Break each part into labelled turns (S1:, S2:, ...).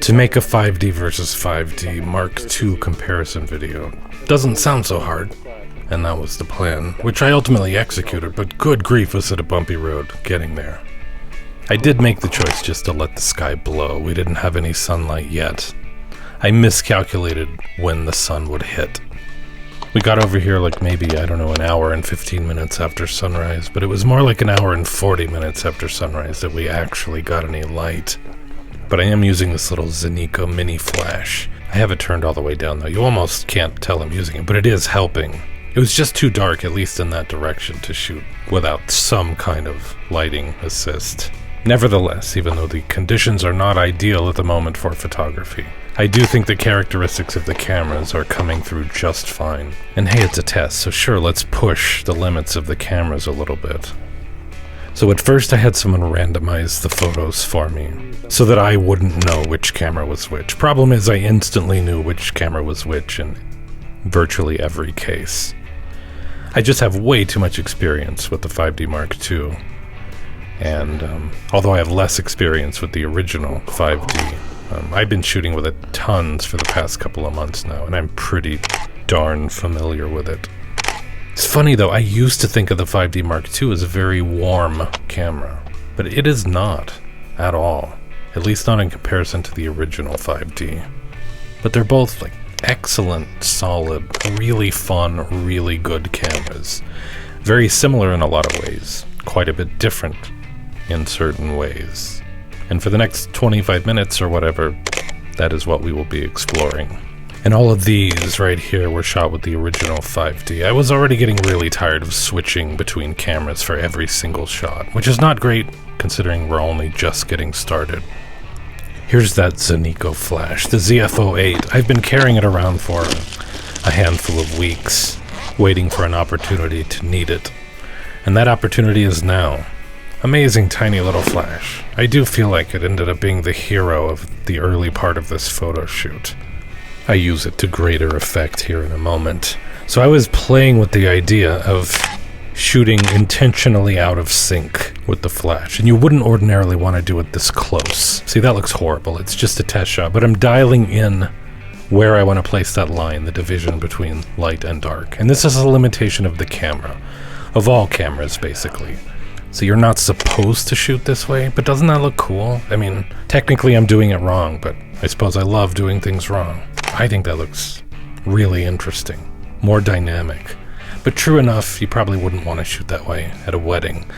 S1: to make a 5D versus 5D Mark II comparison video. Doesn't sound so hard, and that was the plan, which I ultimately executed, but good grief was it a bumpy road getting there. I did make the choice just to let the sky blow. We didn't have any sunlight yet. I miscalculated when the sun would hit. We got over here like maybe, I don't know, an hour and 15 minutes after sunrise, but it was more like an hour and 40 minutes after sunrise that we actually got any light. But I am using this little ZENIKO mini flash. I have it turned all the way down though. You almost can't tell I'm using it, but it is helping. It was just too dark, at least in that direction, to shoot without some kind of lighting assist. Nevertheless, even though the conditions are not ideal at the moment for photography, I do think the characteristics of the cameras are coming through just fine. And hey, it's a test, so sure, let's push the limits of the cameras a little bit. So at first I had someone randomize the photos for me, so that I wouldn't know which camera was which. Problem is, I instantly knew which camera was which in virtually every case. I just have way too much experience with the 5D Mark II. And although I have less experience with the original 5D, I've been shooting with it tons for the past couple of months now, and I'm pretty darn familiar with it. It's funny though, I used to think of the 5D Mark II as a very warm camera, but it is not at all, at least not in comparison to the original 5D. But they're both like excellent, solid, really fun, really good cameras. Very similar in a lot of ways, quite a bit different in certain ways. And for the next 25 minutes or whatever, that is what we will be exploring. And all of these right here were shot with the original 5D. I was already getting really tired of switching between cameras for every single shot, which is not great considering we're only just getting started. Here's that ZENIKO flash, the ZF-08. I've been carrying it around for a handful of weeks, waiting for an opportunity to need it. And that opportunity is now. Amazing tiny little flash. I do feel like it ended up being the hero of the early part of this photo shoot. I use it to greater effect here in a moment. So I was playing with the idea of shooting intentionally out of sync with the flash, and you wouldn't ordinarily want to do it this close. See, that looks horrible. It's just a test shot, but I'm dialing in where I want to place that line, the division between light and dark. And this is a limitation of the camera, of all cameras basically. So you're not supposed to shoot this way, but doesn't that look cool? I mean, technically I'm doing it wrong, but I suppose I love doing things wrong. I think that looks really interesting, more dynamic. But true enough, you probably wouldn't want to shoot that way at a wedding.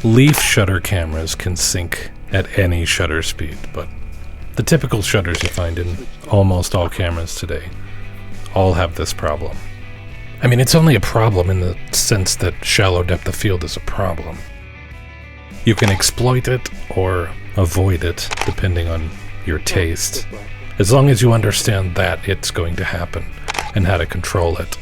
S1: Leaf shutter cameras can sync at any shutter speed, but the typical shutters you find in almost all cameras today all have this problem. I mean, it's only a problem in the sense that shallow depth of field is a problem. You can exploit it or avoid it, depending on your taste, as long as you understand that it's going to happen and how to control it.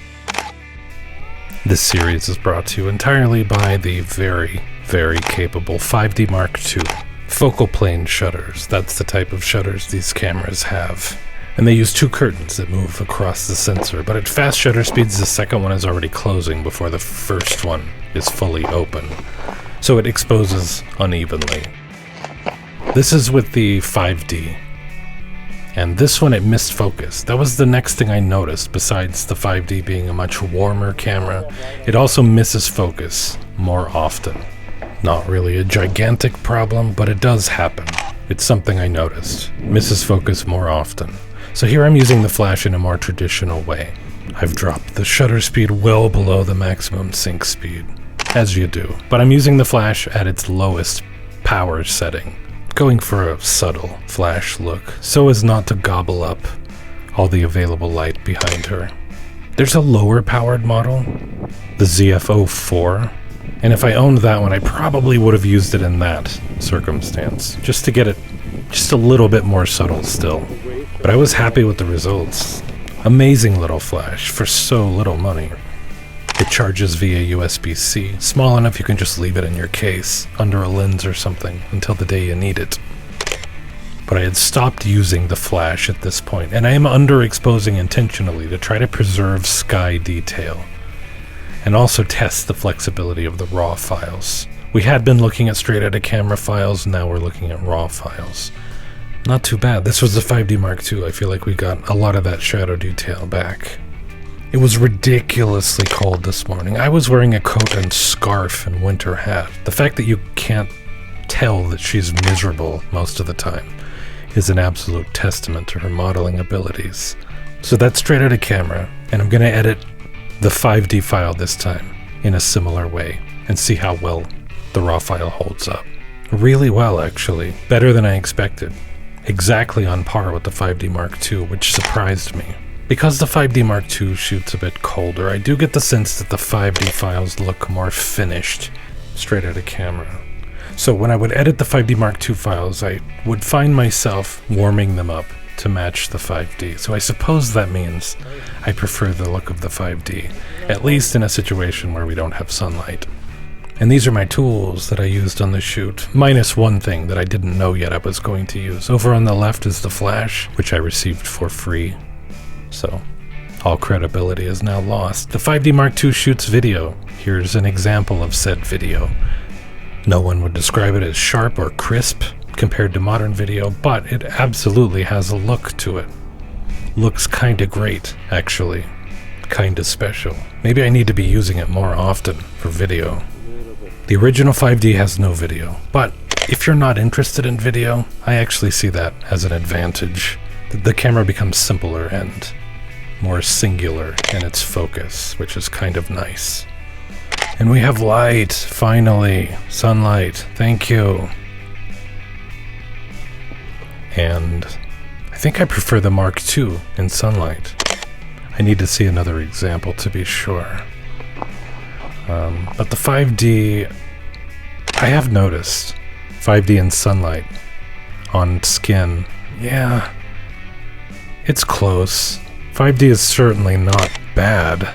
S1: This series is brought to you entirely by the very, very capable 5D Mark II focal plane shutters. That's the type of shutters these cameras have. And they use two curtains that move across the sensor, but at fast shutter speeds, the second one is already closing before the first one is fully open. So it exposes unevenly. This is with the 5D. And this one, it missed focus. That was the next thing I noticed, besides the 5D being a much warmer camera. It also misses focus more often. Not really a gigantic problem, but it does happen. It's something I noticed. Misses focus more often. So here I'm using the flash in a more traditional way. I've dropped the shutter speed well below the maximum sync speed, as you do. But I'm using the flash at its lowest power setting, going for a subtle flash look, so as not to gobble up all the available light behind her. There's a lower powered model, the ZF-04, and if I owned that one, I probably would have used it in that circumstance, just to get it just a little bit more subtle still. But I was happy with the results. Amazing little flash for so little money. It charges via USB-C, small enough you can just leave it in your case, under a lens or something, until the day you need it. But I had stopped using the flash at this point, and I am underexposing intentionally to try to preserve sky detail, and also test the flexibility of the RAW files. We had been looking at straight out of camera files, now we're looking at RAW files. Not too bad. This was the 5D Mark II. I feel like we got a lot of that shadow detail back. It was ridiculously cold this morning. I was wearing a coat and scarf and winter hat. The fact that you can't tell that she's miserable most of the time is an absolute testament to her modeling abilities. So that's straight out of camera, and I'm going to edit the 5D file this time in a similar way and see how well the raw file holds up. Really well, actually. Better than I expected. Exactly on par with the 5D Mark II, which surprised me. Because the 5D Mark II shoots a bit colder, I do get the sense that the 5D files look more finished straight out of camera. So when I would edit the 5D Mark II files, I would find myself warming them up to match the 5D. So I suppose that means I prefer the look of the 5D, at least in a situation where we don't have sunlight. And these are my tools that I used on the shoot, minus one thing that I didn't know yet I was going to use. Over on the left is the flash, which I received for free. So all credibility is now lost. The 5D Mark II shoots video. Here's an example of said video. No one would describe it as sharp or crisp compared to modern video, but it absolutely has a look to it. Looks kinda great, actually. Kinda special. Maybe I need to be using it more often for video. The original 5D has no video, but if you're not interested in video, I actually see that as an advantage. The camera becomes simpler and more singular in its focus, which is kind of nice. And we have light, finally. Sunlight, thank you. And I think I prefer the Mark II in sunlight. I need to see another example to be sure. But the 5D, I have noticed 5D in sunlight on skin. Yeah, it's close. 5D is certainly not bad,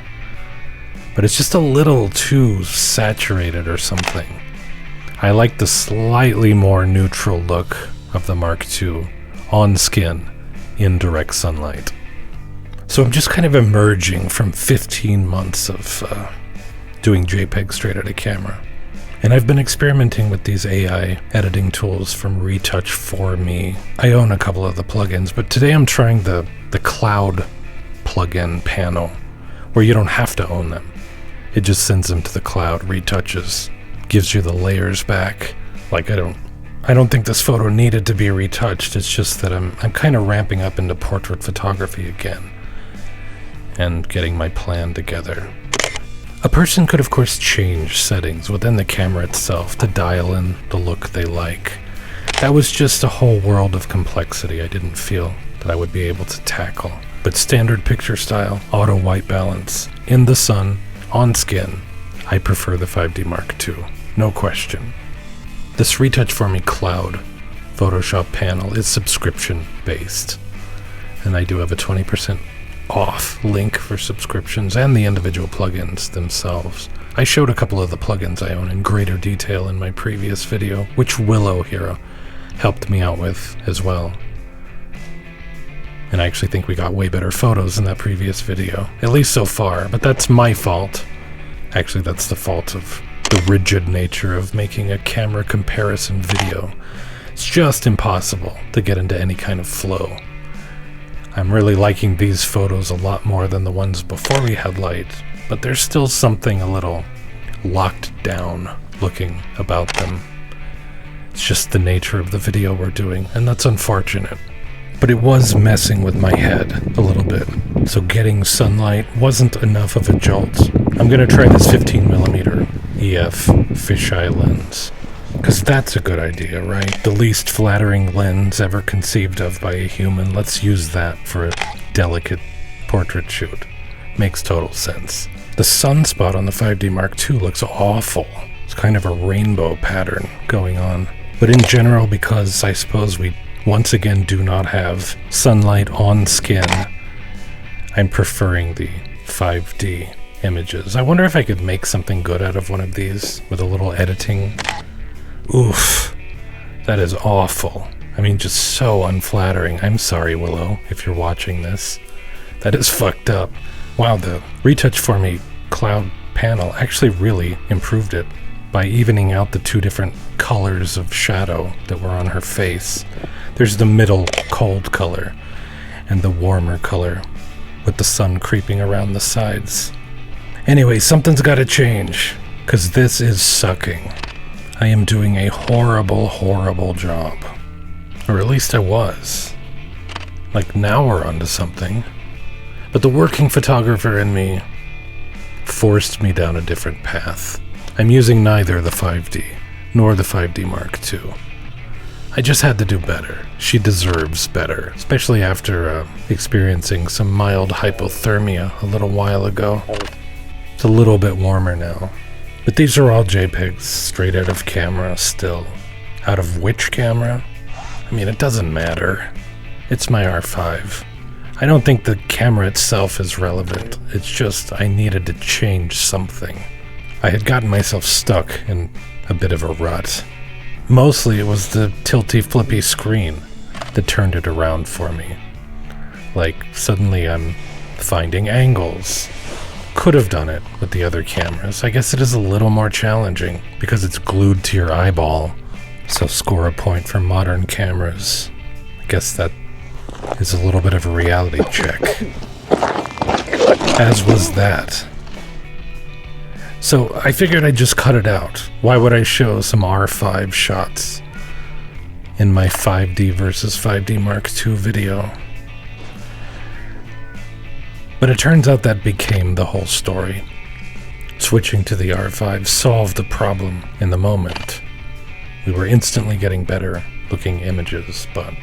S1: but it's just a little too saturated or something. I like the slightly more neutral look of the Mark II on skin in direct sunlight. So I'm just kind of emerging from 15 months of doing JPEG straight out of camera. And I've been experimenting with these AI editing tools from Retouch4Me. I own a couple of the plugins, but today I'm trying the cloud plugin panel, where you don't have to own them. It just sends them to the cloud, retouches, gives you the layers back. Like I don't think this photo needed to be retouched. It's just that I'm kind of ramping up into portrait photography again and getting my plan together. A person could of course change settings within the camera itself to dial in the look they like. That was just a whole world of complexity I didn't feel that I would be able to tackle. But standard picture style, auto white balance, in the sun, on skin, I prefer the 5D Mark II, no question. This Retouch4Me Cloud Photoshop panel is subscription based, and I do have a 20% off link for subscriptions and the individual plugins themselves. I showed a couple of the plugins I own in greater detail in my previous video, which Willow here helped me out with as well. And I actually think we got way better photos in that previous video, at least so far, but that's my fault. Actually, that's the fault of the rigid nature of making a camera comparison video. It's just impossible to get into any kind of flow. I'm really liking these photos a lot more than the ones before we had light, but there's still something a little locked down looking about them. It's just the nature of the video we're doing, and that's unfortunate. But it was messing with my head a little bit, so getting sunlight wasn't enough of a jolt. I'm gonna try this 15mm EF fisheye lens, because that's a good idea, right? The least flattering lens ever conceived of by a human. Let's use that for a delicate portrait shoot. Makes total sense. The sunspot on the 5D Mark II looks awful. It's kind of a rainbow pattern going on. But in general, because I suppose we once again do not have sunlight on skin, I'm preferring the 5D images. I wonder if I could make something good out of one of these with a little editing. Oof, that is awful. I mean, just so unflattering. I'm sorry, Willow, if you're watching this. That is fucked up. Wow, the Retouch4Me cloud panel actually really improved it by evening out the two different colors of shadow that were on her face. There's the middle cold color and the warmer color with the sun creeping around the sides. Anyway, something's gotta change, because this is sucking. I am doing a horrible, horrible job. Or at least I was. Like, now we're onto something. But the working photographer in me forced me down a different path. I'm using neither the 5D nor the 5D Mark II. I just had to do better. She deserves better, especially after experiencing some mild hypothermia a little while ago. It's a little bit warmer now. But these are all JPEGs straight out of camera still. Out of which camera? I mean, it doesn't matter. It's my R5. I don't think the camera itself is relevant. It's just I needed to change something. I had gotten myself stuck in a bit of a rut. Mostly it was the tilty flippy screen that turned it around for me. Like, suddenly I'm finding angles. Could have done it with the other cameras. I guess it is a little more challenging because it's glued to your eyeball. So score a point for modern cameras. I guess that is a little bit of a reality check. As was that. So I figured I'd just cut it out. Why would I show some R5 shots in my 5D versus 5D Mark II video? But it turns out that became the whole story. Switching to the R5 solved the problem in the moment. We were instantly getting better looking images, but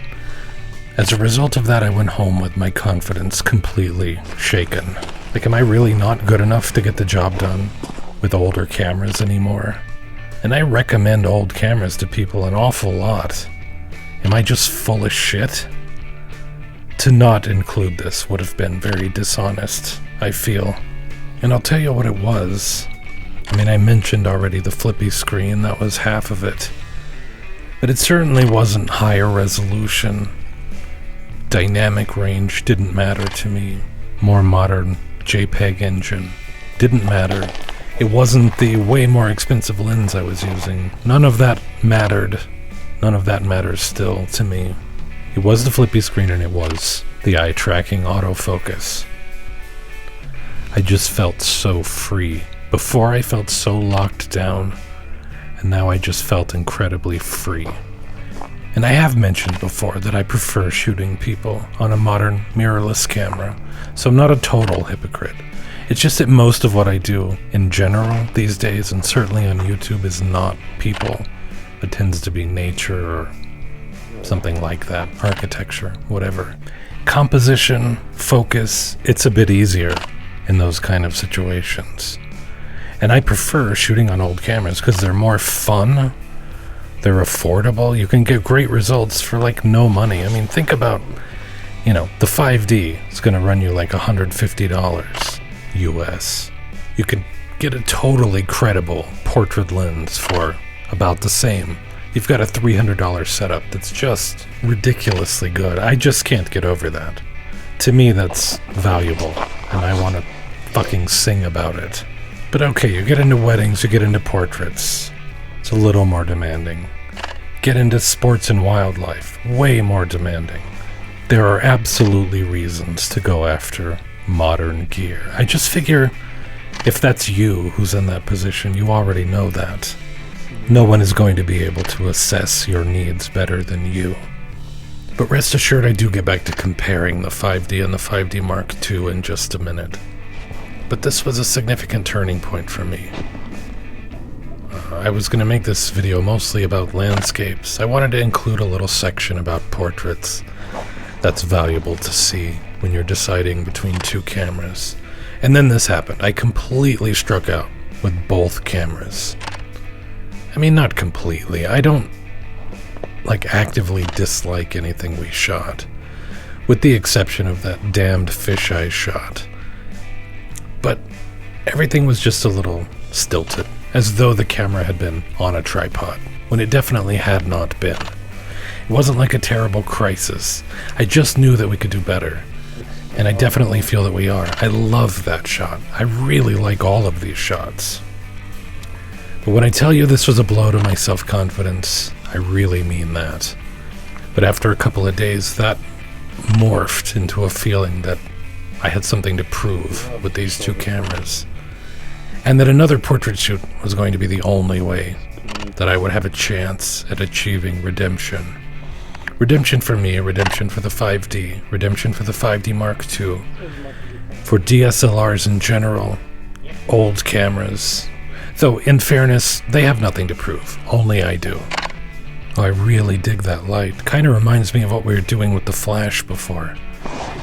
S1: as a result of that, I went home with my confidence completely shaken. Like, am I really not good enough to get the job done with older cameras anymore? And I recommend old cameras to people an awful lot. Am I just full of shit? To not include this would have been very dishonest, I feel. And I'll tell you what it was. I mean, I mentioned already the flippy screen, that was half of it. But it certainly wasn't higher resolution. Dynamic range didn't matter to me. More modern JPEG engine didn't matter. It wasn't the way more expensive lens I was using. None of that mattered. None of that matters still to me. It was the flippy screen and it was the eye tracking autofocus. I just felt so free. Before I felt so locked down, and now I just felt incredibly free. And I have mentioned before that I prefer shooting people on a modern mirrorless camera, so I'm not a total hypocrite. It's just that most of what I do in general these days, and certainly on YouTube, is not people. It tends to be nature or something like that, architecture, whatever. Composition, focus, it's a bit easier in those kind of situations. And I prefer shooting on old cameras because they're more fun, they're affordable, you can get great results for like no money. I mean, think about, the 5D is going to run you like $150 US. You could get a totally credible portrait lens for about the same. You've got a $300 setup that's just ridiculously good. I just can't get over that. To me, that's valuable, and I want to fucking sing about it. But okay, you get into weddings, you get into portraits. It's a little more demanding. Get into sports and wildlife. Way more demanding. There are absolutely reasons to go after modern gear. I just figure if that's you who's in that position, you already know that. No one is going to be able to assess your needs better than you. But rest assured, I do get back to comparing the 5D and the 5D Mark II in just a minute. But this was a significant turning point for me. I was going to make this video mostly about landscapes. I wanted to include a little section about portraits. That's valuable to see when you're deciding between two cameras. And then this happened. I completely struck out with both cameras. I mean, not completely. I don't, actively dislike anything we shot, with the exception of that damned fisheye shot. But everything was just a little stilted, as though the camera had been on a tripod, when it definitely had not been. It wasn't like a terrible crisis. I just knew that we could do better, and I definitely feel that we are. I love that shot. I really like all of these shots. But when I tell you this was a blow to my self-confidence, I really mean that. But after a couple of days, that morphed into a feeling that I had something to prove with these two cameras, and that another portrait shoot was going to be the only way that I would have a chance at achieving redemption. Redemption for me, redemption for the 5D, redemption for the 5D Mark II, for DSLRs in general, old cameras. Though, in fairness, they have nothing to prove, only I do. Oh, I really dig that light. Kinda reminds me of what we were doing with the flash before.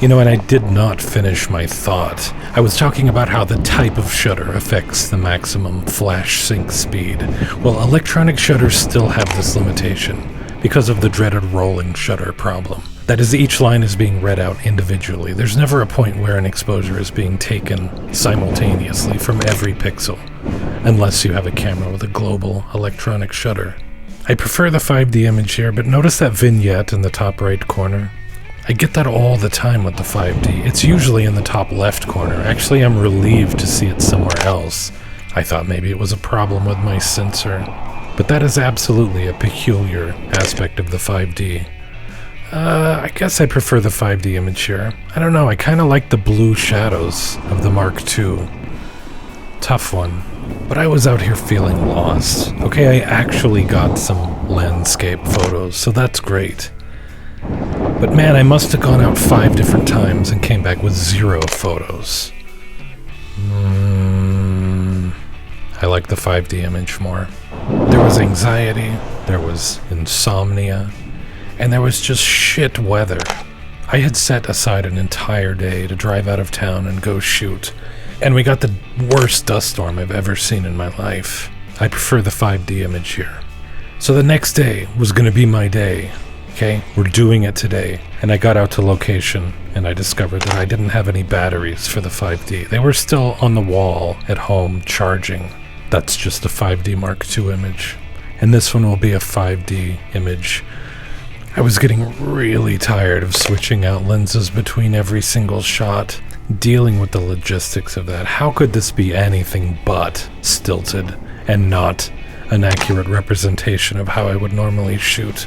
S1: You know, and I did not finish my thought. I was talking about how the type of shutter affects the maximum flash sync speed. Well, electronic shutters still have this limitation because of the dreaded rolling shutter problem. That is, each line is being read out individually. There's never a point where an exposure is being taken simultaneously from every pixel, unless you have a camera with a global electronic shutter. I prefer the 5D image here, but notice that vignette in the top right corner? I get that all the time with the 5D. It's usually in the top left corner. Actually, I'm relieved to see it somewhere else. I thought maybe it was a problem with my sensor. But that is absolutely a peculiar aspect of the 5D. I guess I prefer the 5D image here. I don't know, I kind of like the blue shadows of the Mark II. Tough one. But I was out here feeling lost. Okay, I actually got some landscape photos, so that's great. But man, I must have gone out 5 different times and came back with 0 photos. I like the 5D image more. There was anxiety, there was insomnia, and there was just shit weather. I had set aside an entire day to drive out of town and go shoot, and we got the worst dust storm I've ever seen in my life. I prefer the 5D image here. So the next day was going to be my day. Okay, we're doing it today. And I got out to location and I discovered that I didn't have any batteries for the 5D. They were still on the wall at home charging. That's just a 5D Mark II image. And this one will be a 5D image. I was getting really tired of switching out lenses between every single shot, dealing with the logistics of that. How could this be anything but stilted and not an accurate representation of how I would normally shoot?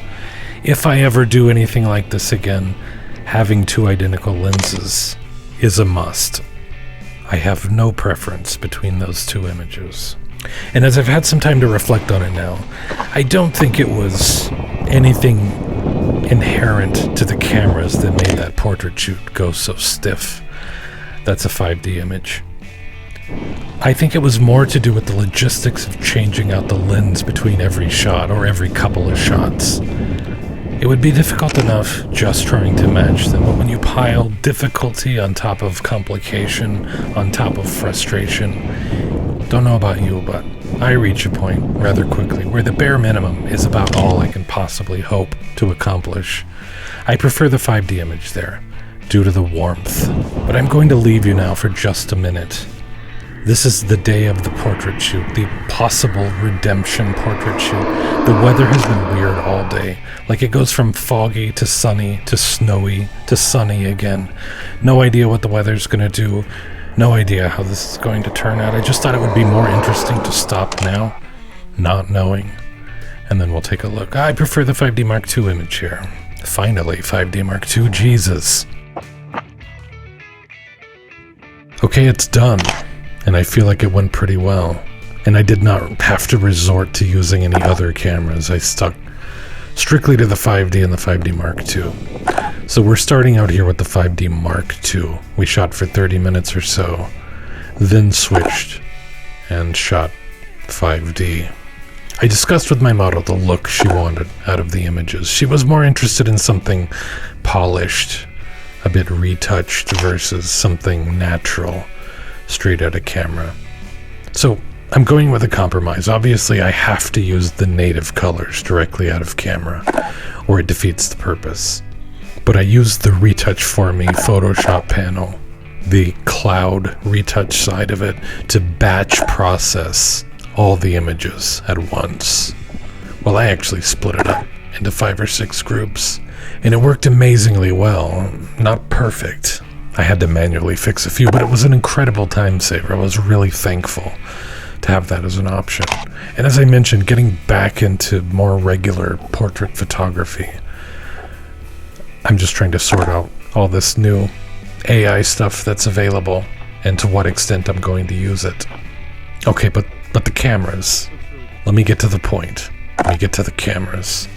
S1: If I ever do anything like this again, having 2 identical lenses is a must. I have no preference between those 2 images. And as I've had some time to reflect on it now, I don't think it was anything inherent to the cameras that made that portrait shoot go so stiff. That's a 5D image. I think it was more to do with the logistics of changing out the lens between every shot or every couple of shots. It would be difficult enough just trying to match them, but when you pile difficulty on top of complication, on top of frustration, don't know about you, but I reach a point rather quickly where the bare minimum is about all I can possibly hope to accomplish. I prefer the 5D image there, due to the warmth, but I'm going to leave you now for just a minute. This is the day of the portrait shoot, the possible redemption portrait shoot. The weather has been weird all day. Like it goes from foggy to sunny to snowy to sunny again. No idea what the weather's gonna do. No idea how this is going to turn out. I just thought it would be more interesting to stop now, not knowing. And then we'll take a look. I prefer the 5D Mark II image here. Finally, 5D Mark II, Jesus. Okay, it's done. And I feel like it went pretty well. And I did not have to resort to using any other cameras. I stuck strictly to the 5D and the 5D Mark II. So we're starting out here with the 5D Mark II. We shot for 30 minutes or so, then switched and shot 5D. I discussed with my model the look she wanted out of the images. She was more interested in something polished, a bit retouched versus something natural, straight out of camera. So I'm going with a compromise. Obviously, I have to use the native colors directly out of camera, or it defeats the purpose. But I used the Retouch For Me Photoshop panel, the cloud retouch side of it, to batch process all the images at once. Well, I actually split it up into 5 or 6 groups, and it worked amazingly well. Not perfect. I had to manually fix a few, but it was an incredible time saver. I was really thankful to have that as an option. And as I mentioned, getting back into more regular portrait photography I'm just trying to sort out all this new AI stuff that's available and to what extent I'm going to use it. Okay, but the cameras. Let me get to the point. Let me get to the cameras.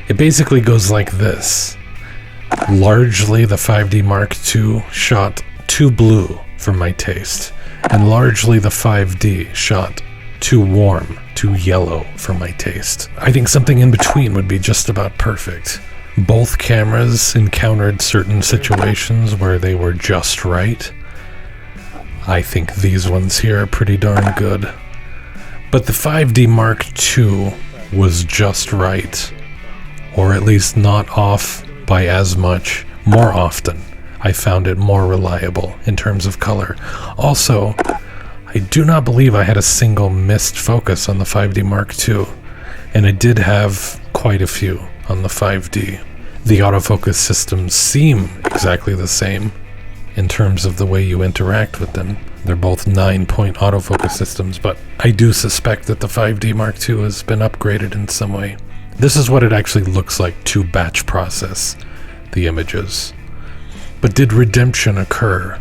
S1: It basically goes like this. Largely the 5D Mark II shot too blue for my taste, and largely the 5D shot too warm, too yellow for my taste. I think something in between would be just about perfect. Both cameras encountered certain situations where they were just right. I think these ones here are pretty darn good. But the 5D Mark II was just right, or at least not off by as much. More often, I found it more reliable in terms of color. Also, I do not believe I had a single missed focus on the 5D Mark II, and I did have quite a few on the 5D. The autofocus systems seem exactly the same in terms of the way you interact with them. They're both 9-point autofocus systems, but I do suspect that the 5D Mark II has been upgraded in some way. This is what it actually looks like to batch process the images. But did redemption occur?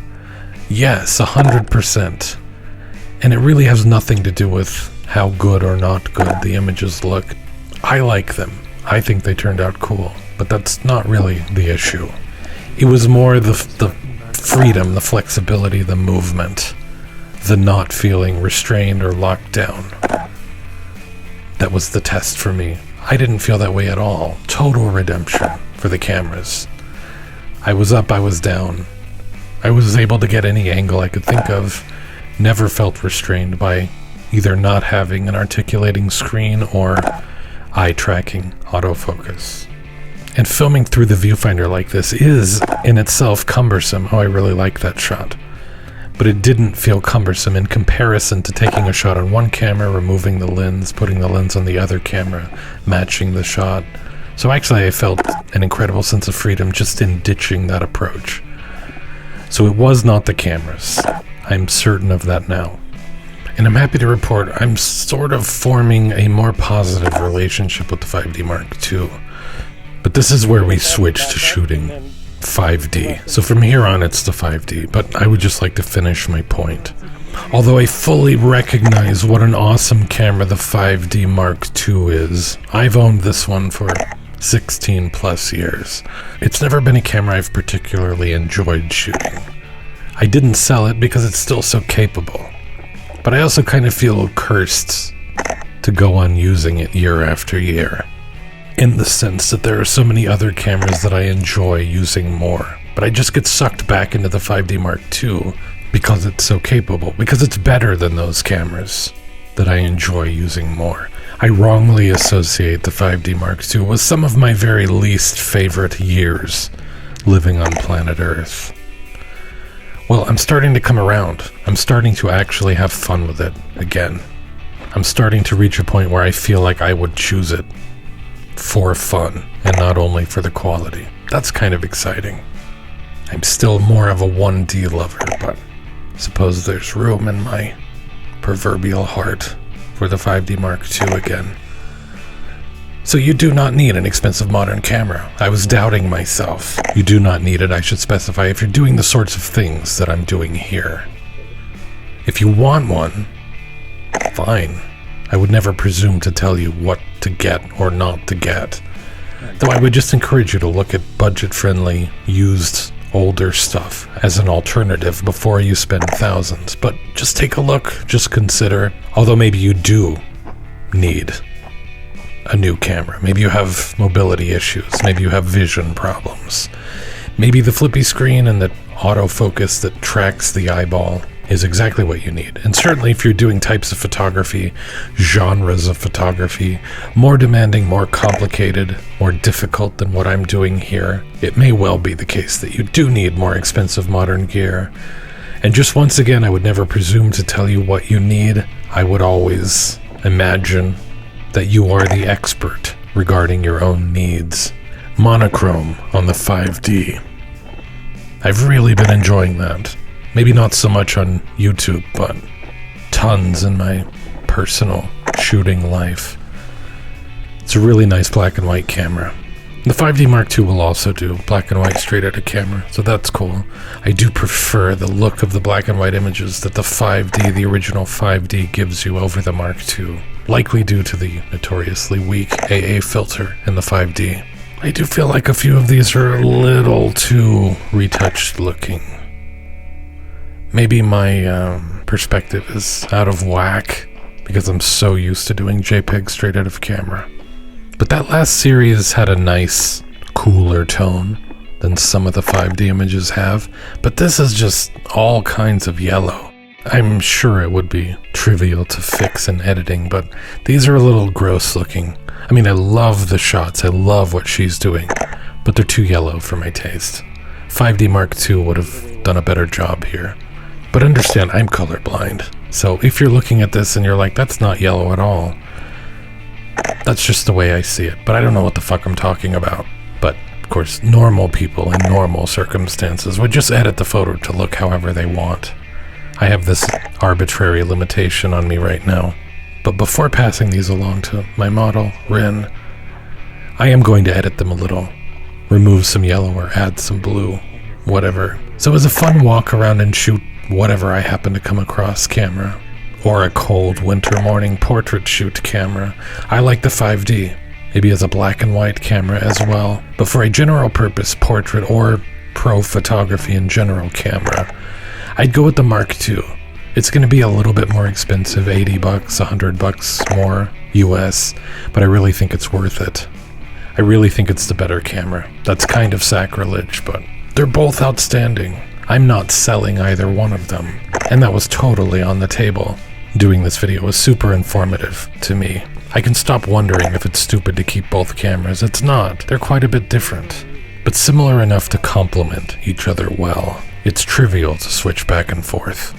S1: Yes, 100%. And it really has nothing to do with how good or not good the images look. I like them. I think they turned out cool, but that's not really the issue. It was more the freedom, the flexibility, the movement, the not feeling restrained or locked down. That was the test for me. I didn't feel that way at all. Total redemption for the cameras. I was up, I was down. I was able to get any angle I could think of. Never felt restrained by either not having an articulating screen or eye-tracking autofocus. And filming through the viewfinder like this is, in itself, cumbersome. Oh, I really like that shot. But it didn't feel cumbersome in comparison to taking a shot on one camera, removing the lens, putting the lens on the other camera, matching the shot. So actually I felt an incredible sense of freedom just in ditching that approach. So it was not the cameras. I'm certain of that now. And I'm happy to report I'm sort of forming a more positive relationship with the 5D Mark II. But this is where we switch to shooting 5D. So from here on it's the 5D, but I would just like to finish my point. Although I fully recognize what an awesome camera the 5D Mark II is, I've owned this one for 16 plus years. It's never been a camera I've particularly enjoyed shooting. I didn't sell it because it's still so capable. But I also kind of feel cursed to go on using it year after year, in the sense that there are so many other cameras that I enjoy using more. But I just get sucked back into the 5D Mark II because it's so capable, because it's better than those cameras that I enjoy using more. I wrongly associate the 5D Mark II with some of my very least favorite years living on planet Earth. Well, I'm starting to come around. I'm starting to actually have fun with it again. I'm starting to reach a point where I feel like I would choose it for fun and not only for the quality. That's kind of exciting. I'm still more of a 1D lover, but I suppose there's room in my proverbial heart for the 5D Mark II again. So you do not need an expensive modern camera. I was doubting myself. You do not need it, I should specify, if you're doing the sorts of things that I'm doing here. If you want one, fine. I would never presume to tell you what to get or not to get. Though I would just encourage you to look at budget-friendly, used, older stuff as an alternative before you spend thousands. But just take a look, just consider. Although maybe you do need a new camera. Maybe you have mobility issues. Maybe you have vision problems. Maybe the flippy screen and the autofocus that tracks the eyeball is exactly what you need. And certainly if you're doing types of photography, genres of photography, more demanding, more complicated, more difficult than what I'm doing here, it may well be the case that you do need more expensive modern gear. And just once again, I would never presume to tell you what you need. I would always imagine that you are the expert regarding your own needs. Monochrome on the 5D. I've really been enjoying that. Maybe not so much on YouTube, but tons in my personal shooting life. It's a really nice black and white camera. The 5D Mark II will also do black and white straight out of camera, so that's cool. I do prefer the look of the black and white images that the 5D, the original 5D, gives you over the Mark II, likely due to the notoriously weak AA filter in the 5D. I do feel like a few of these are a little too retouched looking. Maybe my perspective is out of whack because I'm so used to doing JPEG straight out of camera. But that last series had a nice, cooler tone than some of the 5D images have, but this is just all kinds of yellow. I'm sure it would be trivial to fix in editing, but these are a little gross looking. I mean, I love the shots, I love what she's doing, but they're too yellow for my taste. 5D Mark II would have done a better job here. But understand, I'm colorblind, so if you're looking at this and you're like, that's not yellow at all, that's just the way I see it, but I don't know what the fuck I'm talking about. But, of course, normal people in normal circumstances would just edit the photo to look however they want. I have this arbitrary limitation on me right now. But before passing these along to my model, Ren, I am going to edit them a little. Remove some yellow or add some blue, whatever. So as a fun walk around and shoot whatever I happen to come across camera, or a cold winter morning portrait shoot camera, I like the 5D, maybe as a black and white camera as well. But for a general purpose portrait or pro photography in general camera, I'd go with the Mark II. It's going to be a little bit more expensive, $80, $100 more US, but I really think it's worth it. I really think it's the better camera. That's kind of sacrilege, but they're both outstanding. I'm not selling either one of them, and that was totally on the table. Doing this video was super informative to me. I can stop wondering if it's stupid to keep both cameras. It's not. They're quite a bit different, but similar enough to complement each other well. It's trivial to switch back and forth.